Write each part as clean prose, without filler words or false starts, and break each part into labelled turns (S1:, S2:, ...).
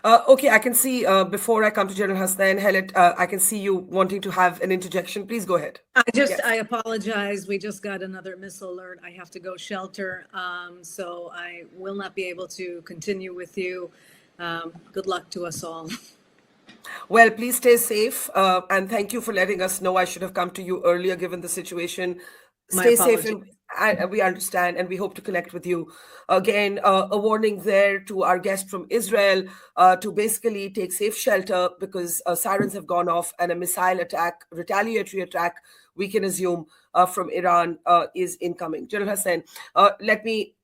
S1: Okay, I can see before I come to General Hasnain, Helet, I can see you wanting to have an interjection. Please go ahead.
S2: I apologize. We just got another missile alert. I have to go shelter. So I will not be able to continue with you. Good luck to us all.
S1: Well, please stay safe. And thank you for letting us know. I should have come to you earlier given the situation. Stay safe, and we understand, and we hope to connect with you. Again, a warning there to our guest from Israel to basically take safe shelter because sirens have gone off and a missile attack, retaliatory attack, we can assume, from Iran is incoming. General Hassan, let me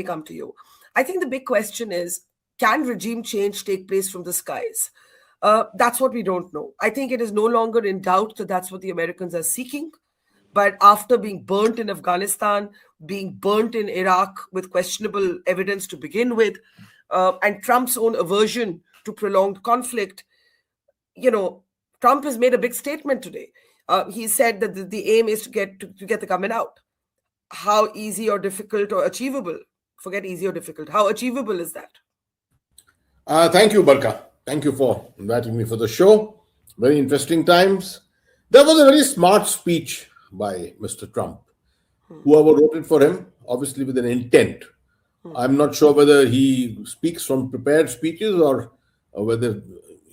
S1: come to you. I think the big question is, can regime change take place from the skies? That's what we don't know. I think it is no longer in doubt that that's what the Americans are seeking. But after being burnt in Afghanistan, being burnt in Iraq with questionable evidence to begin with, and Trump's own aversion to prolonged conflict, Trump has made a big statement today. He said that the aim is to get the government out. How easy or difficult or achievable? Forget easy or difficult. How achievable is that?
S3: Thank you, Barkha. Thank you for inviting me for the show. Very interesting times. There was a very smart speech by Mr. Trump. Whoever wrote it for him, obviously with an intent. I'm not sure whether he speaks from prepared speeches or whether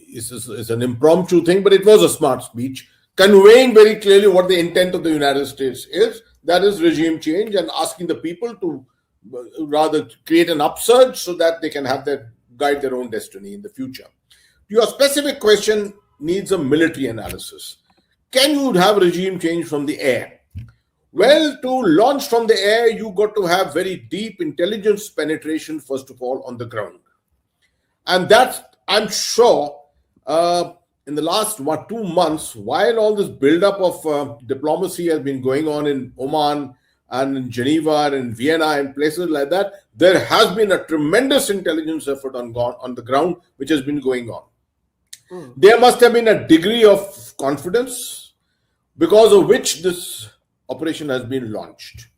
S3: it's an impromptu thing, but it was a smart speech, conveying very clearly what the intent of the United States is. That is regime change and asking the people to rather create an upsurge so that they can guide their own destiny in the future. Your specific question needs a military analysis. Can you have regime change from the air? Well, to launch from the air, you got to have very deep intelligence penetration, first of all, on the ground. And that, I'm sure, in the last 2 months, while all this buildup of diplomacy has been going on in Oman and in Geneva and in Vienna and places like that, there has been a tremendous intelligence effort on the ground, which has been going on. There must have been a degree of confidence because of which this operation has been launched.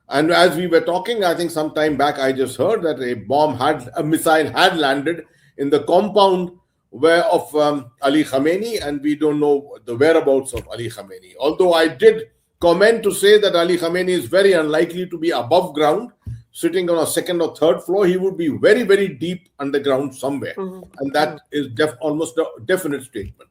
S3: And as we were talking, I think some time back, I just heard that a missile had landed in the compound of Ali Khamenei, and we don't know the whereabouts of Ali Khamenei. Although I did comment to say that Ali Khamenei is very unlikely to be above ground, sitting on a second or third floor. He would be very, very deep underground somewhere. And that is almost a definite statement.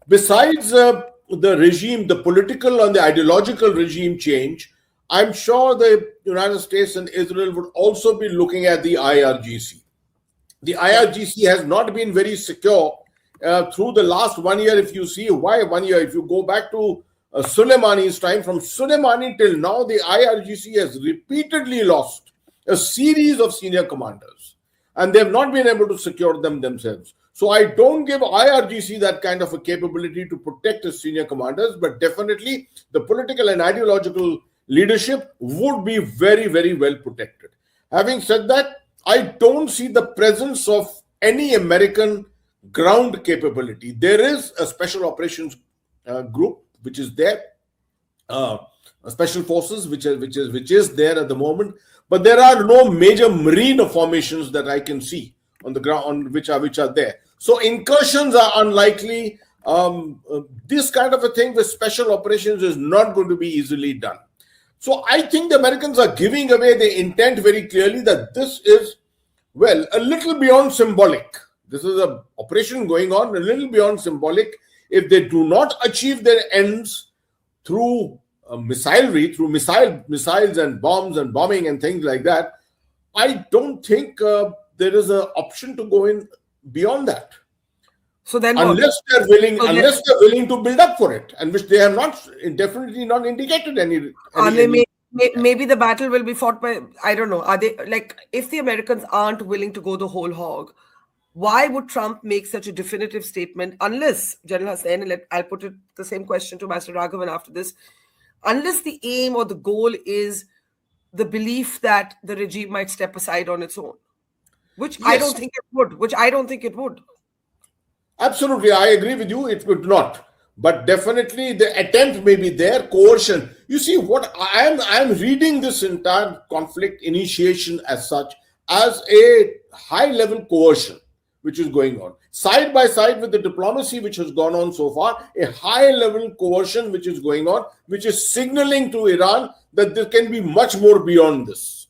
S3: Besides the regime, the political and the ideological regime change, I'm sure the United States and Israel would also be looking at the IRGC. The IRGC has not been very secure through the last 1 year. If you see why 1 year, if you go back to Soleimani's time, from Soleimani till now, the IRGC has repeatedly lost a series of senior commanders, and they have not been able to secure them themselves. So I don't give IRGC that kind of a capability to protect its senior commanders, but definitely the political and ideological leadership would be very, very well protected. Having said that, I don't see the presence of any American ground capability. There is a special operations group which is there, special forces which is there at the moment, but there are no major marine formations that I can see on the ground which are there. So incursions are unlikely. This kind of a thing with special operations is not going to be easily done. So I think the Americans are giving away the intent very clearly that this is, well, a little beyond symbolic. This is an operation going on a little beyond symbolic. If they do not achieve their ends through missilery, through missiles and bombs and bombing and things like that, I don't think there is an option to go in beyond that. So then, unless they're willing to build up for it, and which they have definitely not indicated any
S1: maybe the battle will be fought by, I don't know. Are they, like, if the Americans aren't willing to go the whole hog, why would Trump make such a definitive statement? Unless, General Hassan, and I'll put it the same question to Master Raghavan after this, unless the aim or the goal is the belief that the regime might step aside on its own, which yes. I don't think it would.
S3: Absolutely, I agree with you. It would not, but definitely the attempt may be there. Coercion. You see, what I'm reading this entire conflict initiation as such as a high-level coercion which is going on. Side by side with the diplomacy which has gone on so far, a high-level coercion which is going on, which is signaling to Iran that there can be much more beyond this.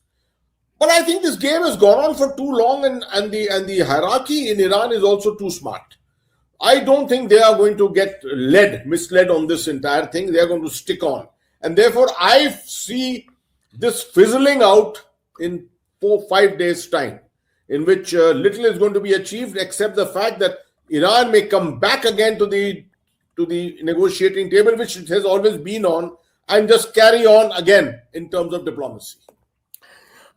S3: But I think this game has gone on for too long, and the hierarchy in Iran is also too smart. I don't think they are going to get misled on this entire thing. They are going to stick on. And therefore, I see this fizzling out in 4-5 days' time, in which little is going to be achieved except the fact that Iran may come back again to the negotiating table, which it has always been on, and just carry on again in terms of diplomacy.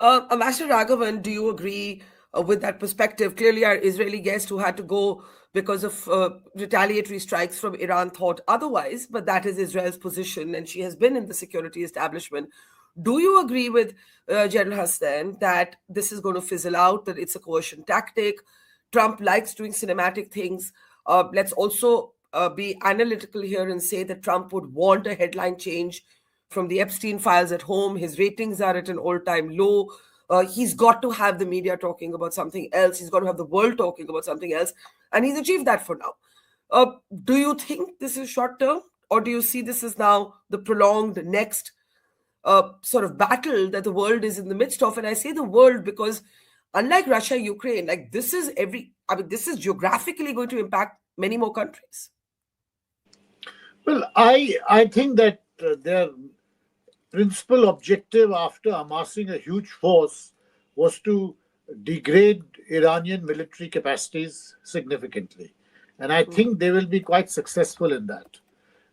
S1: Ambassador Raghavan, do you agree with that perspective? Clearly, our Israeli guest who had to go because of retaliatory strikes from Iran thought otherwise, but that is Israel's position, and she has been in the security establishment. Do you agree with General Hassan that this is going to fizzle out, that it's a coercion tactic? Trump likes doing cinematic things. Let's also be analytical here and say that Trump would want a headline change from the Epstein files at home. His ratings are at an all-time low. He's got to have the media talking about something else. He's got to have the world talking about something else. And he's achieved that for now. Do you think this is short-term? Or do you see this as now the prolonged next sort of battle that the world is in the midst of? And I say the world because unlike Russia, Ukraine, like this is geographically going to impact many more countries.
S4: Well, I think that their principal objective after amassing a huge force was to degrade Iranian military capacities significantly. And I think they will be quite successful in that.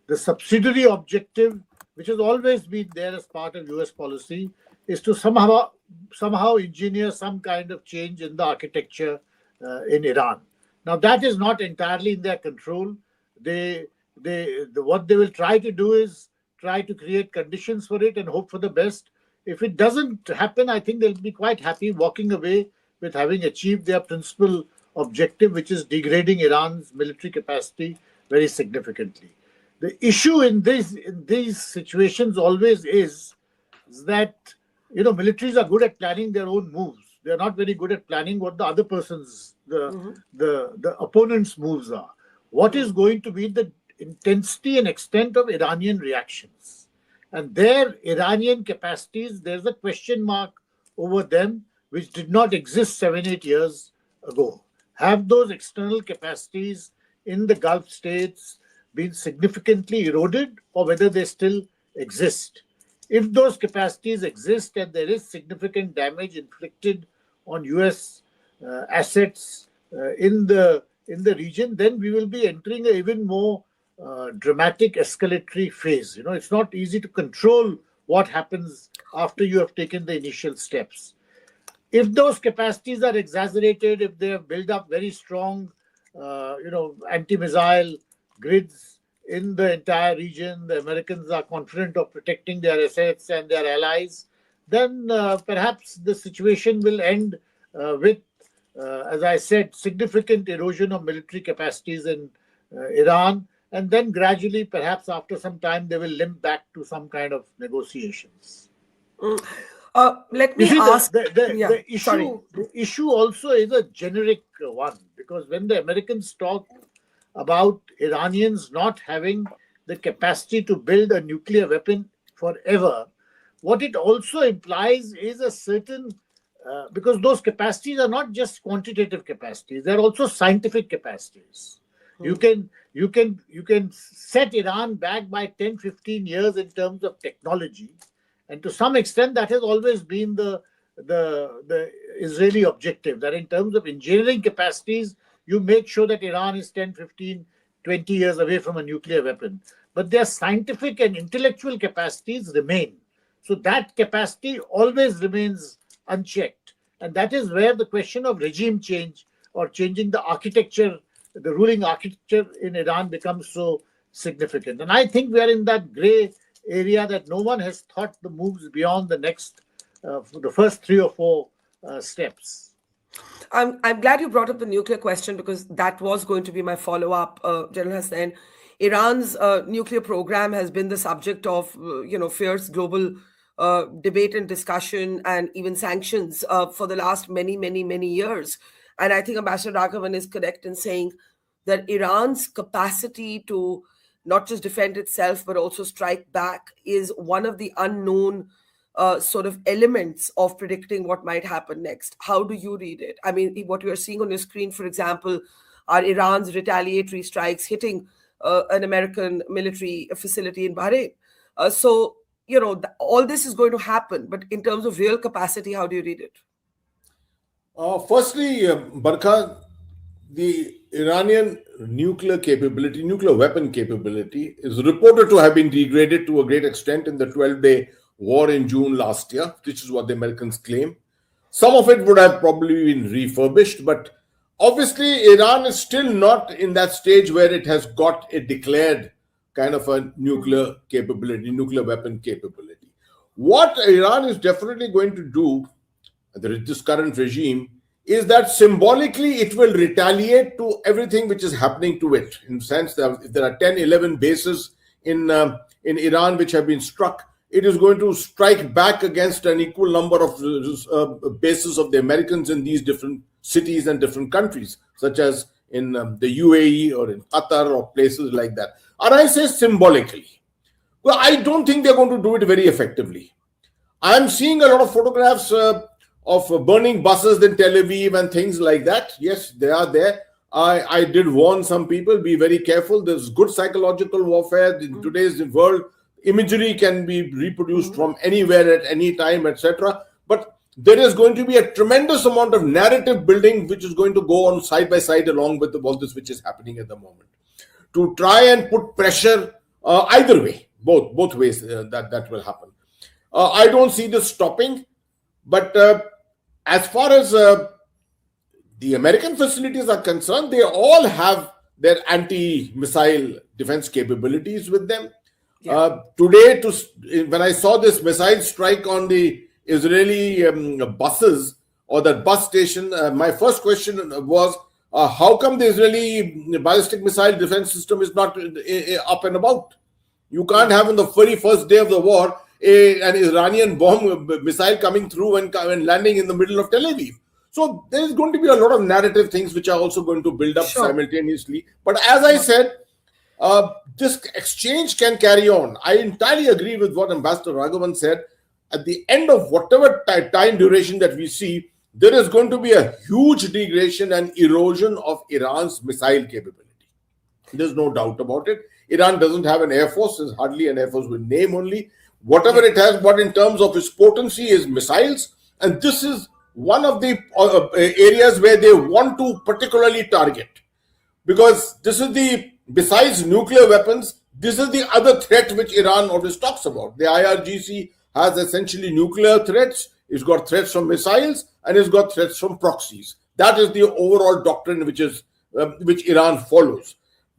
S4: The subsidiary objective, which has always been there as part of US policy, is to somehow engineer some kind of change in the architecture in Iran. Now, that is not entirely in their control. What they will try to do is try to create conditions for it and hope for the best. If it doesn't happen, I think they'll be quite happy walking away with having achieved their principal objective, which is degrading Iran's military capacity very significantly. The issue in these situations always is that, militaries are good at planning their own moves. They're not very good at planning what the other person's, the opponent's moves are. What is going to be the intensity and extent of Iranian reactions? And their Iranian capacities, there's a question mark over them, which did not exist 7-8 years ago. Have those external capacities in the Gulf states been significantly eroded, or whether they still exist? If those capacities exist and there is significant damage inflicted on US assets in the region, then we will be entering an even more dramatic escalatory phase. It's not easy to control what happens after you have taken the initial steps. If those capacities are exaggerated, if they have built up very strong, anti-missile grids in the entire region, the Americans are confident of protecting their assets and their allies, then perhaps the situation will end with, as I said, significant erosion of military capacities in Iran. And then gradually, perhaps after some time, they will limp back to some kind of negotiations.
S1: Let me ask.
S4: The issue also is a generic one, because when the Americans talk about Iranians not having the capacity to build a nuclear weapon forever, what it also implies is a certain, because those capacities are not just quantitative capacities, they're also scientific capacities. You can set Iran back by 10-15 years in terms of technology, and to some extent that has always been the Israeli objective, that in terms of engineering capacities, you make sure that Iran is 10, 15, 20 years away from a nuclear weapon. But their scientific and intellectual capacities remain. So that capacity always remains unchecked. And that is where the question of regime change or changing the architecture, the ruling architecture in Iran becomes so significant. And I think we are in that gray area that no one has thought the moves beyond the next, the first 3 or 4 steps.
S1: I'm glad you brought up the nuclear question, because that was going to be my follow-up, General Hassan. Iran's nuclear program has been the subject of, fierce global debate and discussion and even sanctions for the last many, many, many years. And I think Ambassador Raghavan is correct in saying that Iran's capacity to not just defend itself, but also strike back is one of the unknown sort of elements of predicting what might happen next. How do you read it? I mean, what you are seeing on your screen, for example, are Iran's retaliatory strikes hitting an American military facility in Bahrain. So, all this is going to happen. But in terms of real capacity, how do you read it?
S3: Firstly, Barkha, the Iranian nuclear weapon capability is reported to have been degraded to a great extent in the 12-day war in June last year, which is what the Americans claim. Some of it would have probably been refurbished, but obviously Iran is still not in that stage where it has got a declared kind of a nuclear weapon capability. What Iran is definitely going to do, this current regime, is that symbolically it will retaliate to everything which is happening to it. In the sense that if there are 10, 11 bases in Iran which have been struck, it is going to strike back against an equal number of bases of the Americans in these different cities and different countries, such as in the UAE or in Qatar or places like that. And I say symbolically. Well, I don't think they're going to do it very effectively. I'm seeing a lot of photographs of burning buses in Tel Aviv and things like that. Yes, they are there. I did warn some people, be very careful. There's good psychological warfare. In today's world, imagery can be reproduced from anywhere at any time, etc. But there is going to be a tremendous amount of narrative building which is going to go on side by side along with all this which is happening at the moment, to try and put pressure either way, both ways that will happen. I don't see this stopping, but as far as the American facilities are concerned, they all have their anti-missile defense capabilities with them. Yeah. Today, when I saw this missile strike on the Israeli buses or that bus station, my first question was, how come the Israeli ballistic missile defense system is not up and about? You can't have on the very first day of the war an Iranian bomb missile coming through and landing in the middle of Tel Aviv. So there is going to be a lot of narrative things which are also going to build up simultaneously. But as I said, this exchange can carry on. I entirely agree with what Ambassador Raghavan said. At the end of whatever time duration that we see, there is going to be a huge degradation and erosion of Iran's missile capability. There's no doubt about it. Iran doesn't have an air force. There's hardly an air force with name only. Whatever it has, but in terms of its potency is missiles. And this is one of the areas where they want to particularly target. Because this is besides nuclear weapons, this is the other threat which Iran always talks about. The IRGC has essentially nuclear threats. It's got threats from missiles and it's got threats from proxies. That is the overall doctrine which Iran follows.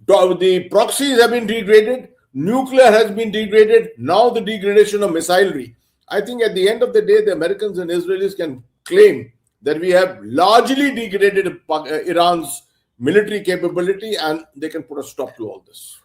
S3: The proxies have been degraded. Nuclear has been degraded. Now the degradation of missilery. I think at the end of the day, the Americans and Israelis can claim that we have largely degraded Iran's military capability and they can put a stop to all this.